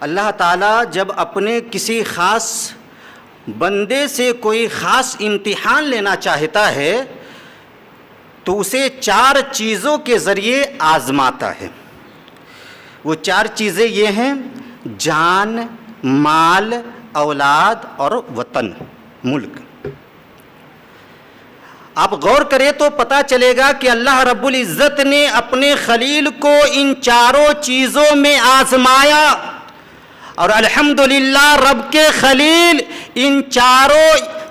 اللہ تعالیٰ جب اپنے کسی خاص بندے سے کوئی خاص امتحان لینا چاہتا ہے تو اسے 4 چیزوں کے ذریعے آزماتا ہے. وہ 4 چیزیں یہ ہیں: جان، مال، اولاد اور وطن، ملک. آپ غور کریں تو پتہ چلے گا کہ اللہ رب العزت نے اپنے خلیل کو ان 4 چیزوں میں آزمایا، اور الحمدللہ رب کے خلیل ان 4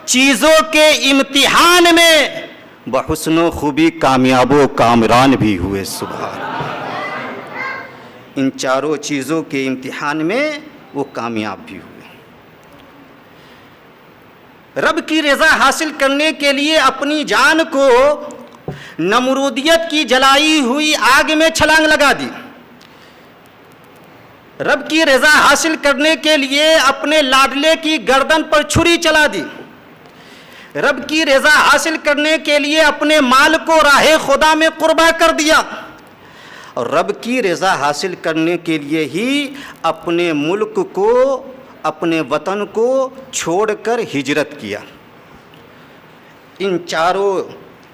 چیزوں کے امتحان میں بحسن و خوبی کامیاب و کامران بھی ہوئے. سبحان اللہ، ان 4 چیزوں کے امتحان میں وہ کامیاب بھی ہوئے. رب کی رضا حاصل کرنے کے لیے اپنی جان کو نمرودیت کی جلائی ہوئی آگ میں چھلانگ لگا دی. رب کی رضا حاصل کرنے کے لیے اپنے لاڈلے کی گردن پر چھری چلا دی. رب کی رضا حاصل کرنے کے لیے اپنے مال کو راہ خدا میں قربا کر دیا، اور رب کی رضا حاصل کرنے کے لیے ہی اپنے ملک کو، اپنے وطن کو چھوڑ کر ہجرت کیا. ان 4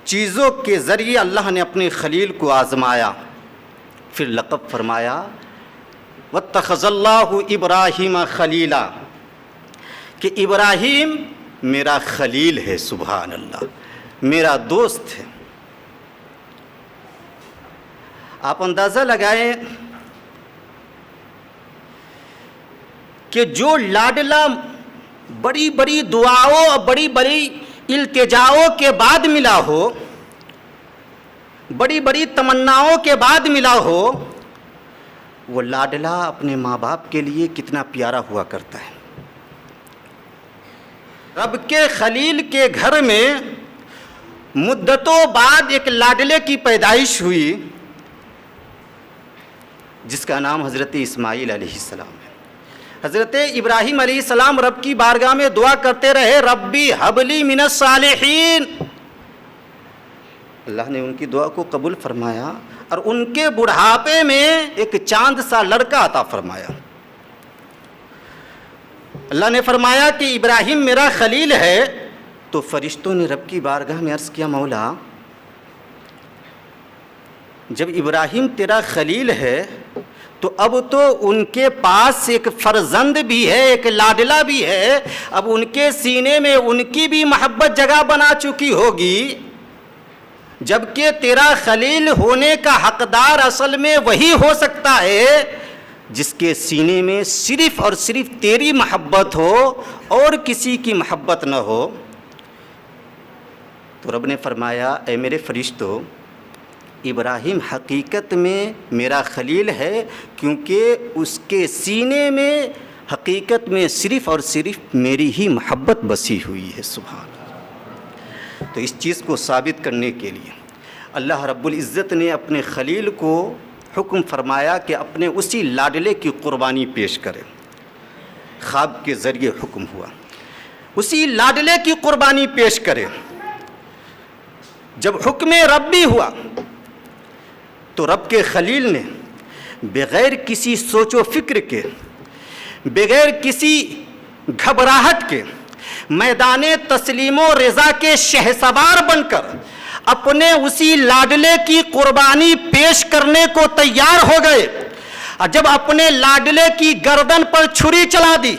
چیزوں کے ذریعے اللہ نے اپنے خلیل کو آزمایا. پھر لقب فرمایا وَاتَّخَذَ اللَّهُ إِبْرَاهِيمَ خَلِيلًا، کہ ابراہیم میرا خلیل ہے. سبحان اللہ، میرا دوست ہے. آپ اندازہ لگائیں کہ جو لاڈلا بڑی بڑی دعاؤں اور بڑی بڑی التجاؤں کے بعد ملا ہو، بڑی بڑی تمناؤں کے بعد ملا ہو، وہ لاڈلا اپنے ماں باپ کے لیے کتنا پیارا ہوا کرتا ہے. رب کے خلیل کے گھر میں مدتوں بعد ایک لاڈلے کی پیدائش ہوئی جس کا نام حضرت اسماعیل علیہ السلام ہے. حضرت ابراہیم علیہ السلام رب کی بارگاہ میں دعا کرتے رہے، ربی حبلی من الصالحین. اللہ نے ان کی دعا کو قبول فرمایا اور ان کے بڑھاپے میں ایک چاند سا لڑکا عطا فرمایا. اللہ نے فرمایا کہ ابراہیم میرا خلیل ہے، تو فرشتوں نے رب کی بارگاہ میں عرض کیا، مولا جب ابراہیم تیرا خلیل ہے تو اب تو ان کے پاس ایک فرزند بھی ہے، ایک لاڈلا بھی ہے، اب ان کے سینے میں ان کی بھی محبت جگہ بنا چکی ہوگی، جبکہ تیرا خلیل ہونے کا حقدار اصل میں وہی ہو سکتا ہے جس کے سینے میں صرف اور صرف تیری محبت ہو اور کسی کی محبت نہ ہو. تو رب نے فرمایا، اے میرے فرشتوں، ابراہیم حقیقت میں میرا خلیل ہے کیونکہ اس کے سینے میں حقیقت میں صرف اور صرف میری ہی محبت بسی ہوئی ہے. سبحان اللہ. تو اس چیز کو ثابت کرنے کے لیے اللہ رب العزت نے اپنے خلیل کو حکم فرمایا کہ اپنے اسی لاڈلے کی قربانی پیش کرے. خواب کے ذریعے حکم ہوا اسی لاڈلے کی قربانی پیش کرے. جب حکم ربی ہوا تو رب کے خلیل نے بغیر کسی سوچ و فکر کے، بغیر کسی گھبراہٹ کے، میدان تسلیم و رضا کے شہسوار بن کر اپنے اسی لاڈلے کی قربانی پیش کرنے کو تیار ہو گئے. اور جب اپنے لاڈلے کی گردن پر چھری چلا دی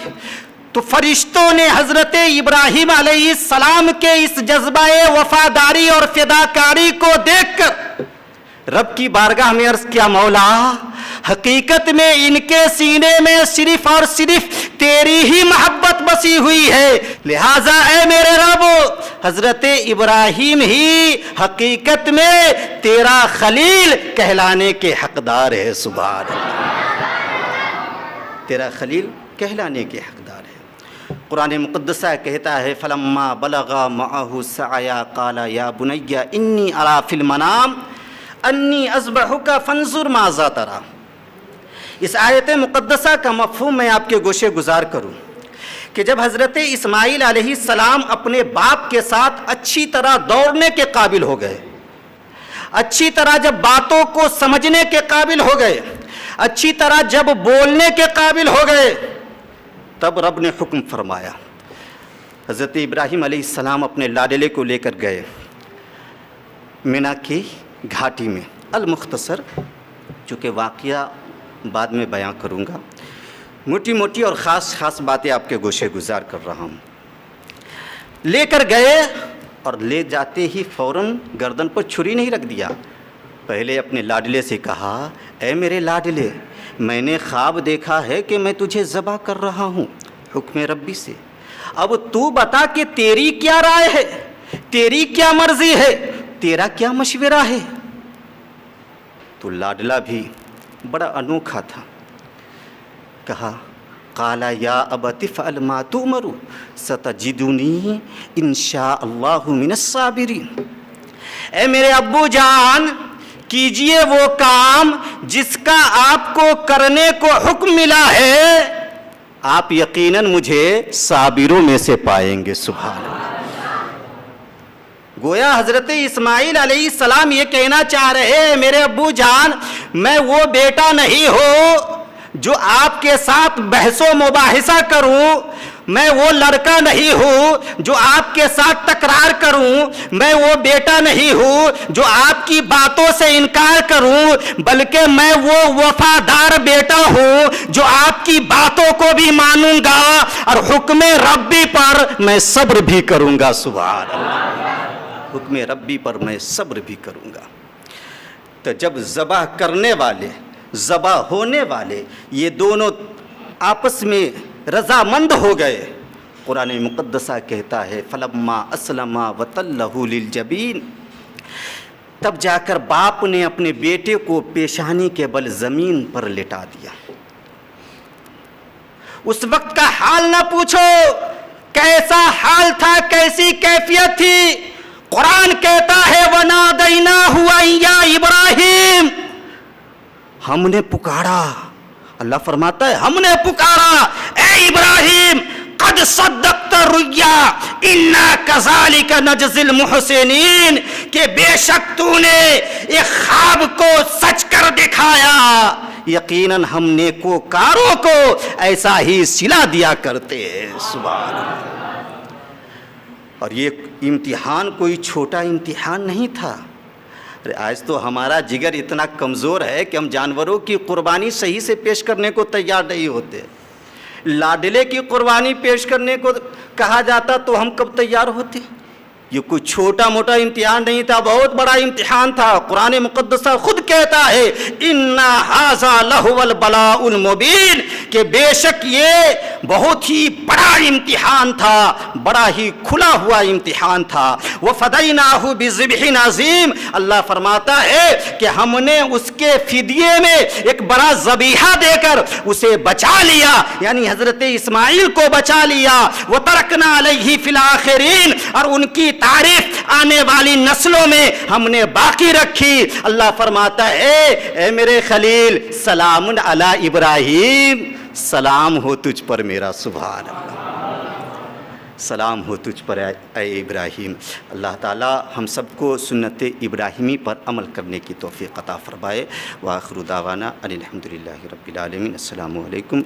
تو فرشتوں نے حضرت ابراہیم علیہ السلام کے اس جذبہ وفاداری اور فداکاری کو دیکھ کر رب کی بارگاہ میں عرض کیا، مولا حقیقت میں ان کے سینے میں صرف اور صرف تیری ہی محبت بسی ہوئی ہے، لہٰذا اے میرے رب حضرت ابراہیم ہی حقیقت میں تیرا خلیل کہلانے کے حقدار ہے. سبحان اللہ، تیرا خلیل کہلانے کے حقدار ہے. قرآن مقدسہ کہتا ہے، فلما بلغا معه السعی قال یا بنی انی اری فی المنام انی اذبحک فانظر ماذا تری. اس آیت مقدسہ کا مفہوم میں آپ کے گوشے گزار کروں کہ جب حضرت اسماعیل علیہ السلام اپنے باپ کے ساتھ اچھی طرح دوڑنے کے قابل ہو گئے، اچھی طرح جب باتوں کو سمجھنے کے قابل ہو گئے، اچھی طرح جب بولنے کے قابل ہو گئے تب رب نے حکم فرمایا. حضرت ابراہیم علیہ السلام اپنے لاڈلے کو لے کر گئے مینا کی گھاٹی میں. المختصر، چونکہ واقعہ بعد میں بیان کروں گا، موٹی موٹی اور خاص خاص باتیں آپ کے گوشے گزار کر رہا ہوں. لے کر گئے اور لے جاتے ہی فوراً گردن پر چھری نہیں رکھ دیا. پہلے اپنے لاڈلے سے کہا، اے میرے لاڈلے، میں نے خواب دیکھا ہے کہ میں تجھے ذبح کر رہا ہوں حکم ربی سے. اب تو بتا کہ تیری کیا رائے ہے، تیری کیا مرضی ہے، تیرا کیا مشورہ ہے. تو لاڈلا بھی بڑا انوکھا تھا. کہا، قال یا ابت افعل ما تؤمر ستجدنی ان شاء اللہ من الصابرین. اے میرے ابو جان، کیجئے وہ کام جس کا آپ کو کرنے کو حکم ملا ہے، آپ یقیناً مجھے صابروں میں سے پائیں گے. سبحان اللہ. گویا حضرت اسماعیل علیہ السلام یہ کہنا چاہ رہے ہیں، میرے ابو جان، میں وہ بیٹا نہیں ہوں جو آپ کے ساتھ بحث و مباحثہ کروں، میں وہ لڑکا نہیں ہوں جو آپ کے ساتھ تکرار کروں، میں وہ بیٹا نہیں ہوں جو آپ کی باتوں سے انکار کروں، بلکہ میں وہ وفادار بیٹا ہوں جو آپ کی باتوں کو بھی مانوں گا اور حکم ربی پر میں صبر بھی کروں گا. سبحان اللہ. حکم ربی پر میں صبر بھی کروں گا. تو جب ذبح کرنے والے، ذبح ہونے والے، یہ دونوں آپس میں رضامند ہو گئے، قرآن مقدسہ کہتا ہے فلما اسلما وتلہ للجبین، تب جا کر باپ نے اپنے بیٹے کو پیشانی کے بل زمین پر لٹا دیا. اس وقت کا حال نہ پوچھو، کیسا حال تھا، کیسی کیفیت تھی. قرآن کہتا ہے وَنَادَيْنَاهُ أَن يَا إِبْرَاهِيمُ، ہم نے پکارا. اللہ فرماتا ہے ہم نے پکارا، اے ابراہیم، قد صدقت الرؤیا انا کذالک نجزی المحسنین، کہ بے شک تو نے ایک خواب کو سچ کر دکھایا، یقیناً ہم نیکوکاروں کو ایسا ہی صلہ دیا کرتے ہیں. سبحان اللہ. اور یہ امتحان کوئی چھوٹا امتحان نہیں تھا. آج تو ہمارا جگر اتنا کمزور ہے کہ ہم جانوروں کی قربانی صحیح سے پیش کرنے کو تیار نہیں ہوتے. لاڈلے کی قربانی پیش کرنے کو کہا جاتا تو ہم کب تیار ہوتے. یہ کوئی چھوٹا موٹا امتحان نہیں تھا، بہت بڑا امتحان تھا. قرآن مقدسہ خود کہتا ہے اِنَّا هَذَا لَهُوَ الْبَلَاءُ الْمُبِينُ، کہ بے شک یہ بہت ہی بڑا امتحان تھا، بڑا ہی کھلا ہوا امتحان تھا. وَفَدَيْنَاهُ بِذِبْحٍ عَظِيمٍ، اللہ فرماتا ہے کہ ہم نے اس کے فدیے میں ایک بڑا ذبیحہ دے کر اسے بچا لیا، یعنی حضرت اسماعیل کو بچا لیا. وَتَرَكْنَا عَلَيْهِ فِي الْآخِرِينَ، اور ان کی تعریف آنے والی نسلوں میں ہم نے باقی رکھی. اللہ فرماتا ہے اے میرے خلیل، سلام علی ابراہیم، سلام ہو تجھ پر میرا. سبحان اللہ. سلام ہو تجھ پر اے ابراہیم. اللہ تعالی ہم سب کو سنت ابراہیمی پر عمل کرنے کی توفیق عطا فرمائے. وآخر دعوانا ان الحمد للہ رب العالمین. السلام علیکم.